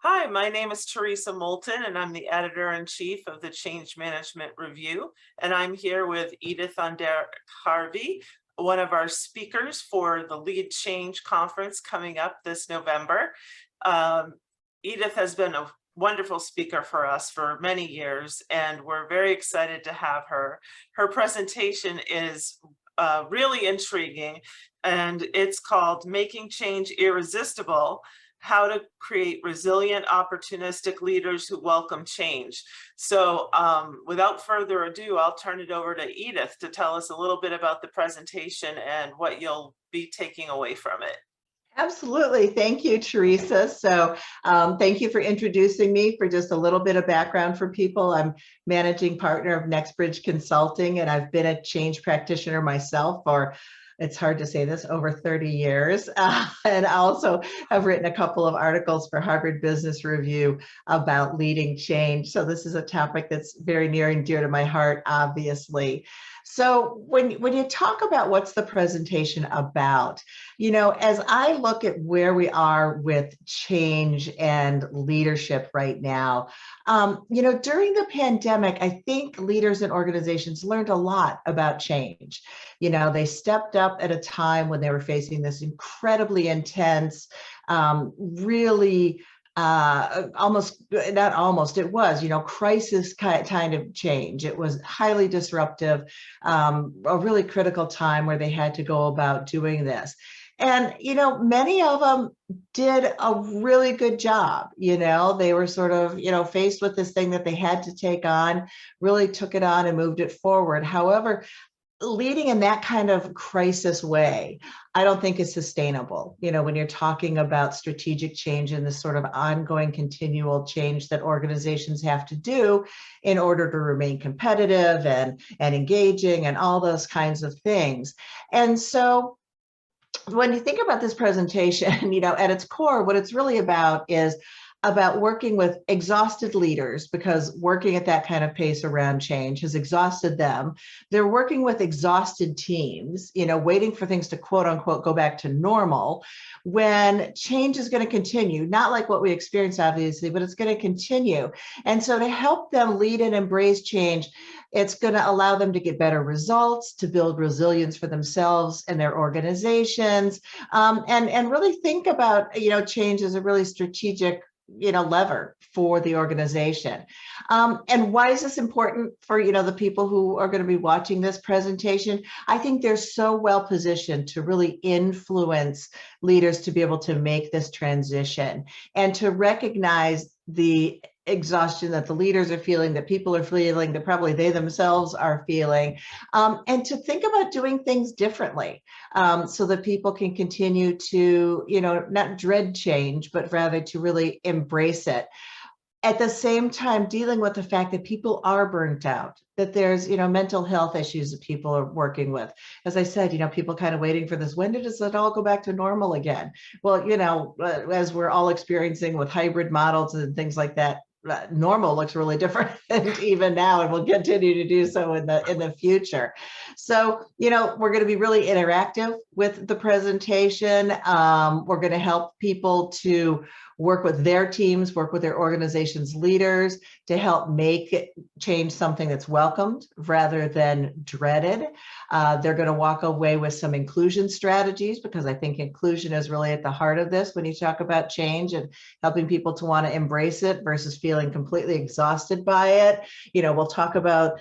Hi, my name is Teresa Moulton, and I'm the editor-in-chief of the Change Management Review. And I'm here with Edith Onderick-Harvey, one of our speakers for the Lead Change Conference coming up this November. Edith has been a wonderful speaker for us for many years, and we're very excited to have her. Her presentation is really intriguing, and it's called Making Change Irresistible: How to Create Resilient, Opportunistic Leaders Who Welcome Change. So without further ado, I'll turn it over to Edith to tell us a little bit about the presentation and what you'll be taking away from it. Absolutely. Thank you, Teresa. So thank you for introducing me. For just a little bit of background for people, I'm managing partner of NextBridge Consulting, and I've been a change practitioner myself for, it's hard to say this, over 30 years. And I also have written a couple of articles for Harvard Business Review about leading change. So this is a topic that's very near and dear to my heart, obviously. So when you talk about what's the presentation about, as I look at where we are with change and leadership right now, during the pandemic, I think leaders and organizations learned a lot about change. They stepped up at a time when they were facing this incredibly intense, really it was, crisis kind of change. It was highly disruptive, a really critical time where they had to go about doing this. And, many of them did a really good job. They were sort of, faced with this thing that they had to take on, really took it on and moved it forward. However, leading in that kind of crisis way, I don't think is sustainable. When you're talking about strategic change and this sort of ongoing continual change that organizations have to do in order to remain competitive and engaging and all those kinds of things. And so when you think about this presentation, at its core, what it's really about is about working with exhausted leaders, because working at that kind of pace around change has exhausted them. They're working with exhausted teams, waiting for things to quote unquote go back to normal when change is going to continue, not like what we experienced, obviously, but it's going to continue. And so to help them lead and embrace change, it's going to allow them to get better results, to build resilience for themselves and their organizations, and really think about, change as a really strategic lever for the organization. And why is this important for, the people who are going to be watching this presentation? I think they're so well positioned to really influence leaders to be able to make this transition and to recognize the exhaustion that the leaders are feeling, that people are feeling, that probably they themselves are feeling, and to think about doing things differently, so that people can continue to, not dread change, but rather to really embrace it. At the same time, dealing with the fact that people are burnt out, that there's, mental health issues that people are working with. As I said, people kind of waiting for this, when does it all go back to normal again? Well, as we're all experiencing with hybrid models and things like that, normal looks really different even now, and will continue to do so in the future. So, we're going to be really interactive with the presentation. We're going to help people to work with their teams, work with their organization's leaders to help make change something that's welcomed rather than dreaded. They're going to walk away with some inclusion strategies, because I think inclusion is really at the heart of this when you talk about change and helping people to want to embrace it versus feeling completely exhausted by it. We'll talk about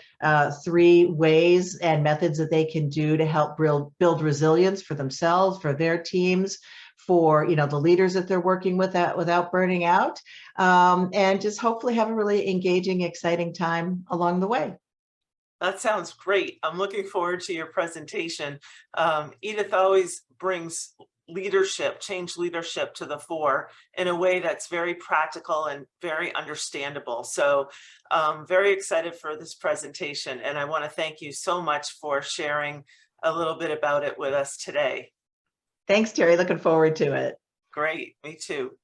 3 ways and methods that they can do to help build resilience for themselves, for their teams, for the leaders that they're working with without burning out, and just hopefully have a really engaging, exciting time along the way. That sounds great. I'm looking forward to your presentation. Edith always brings change leadership to the fore in a way that's very practical and very understandable. So very excited for this presentation. And I want to thank you so much for sharing a little bit about it with us today. Thanks, Terry. Looking forward to it. Great. Me too.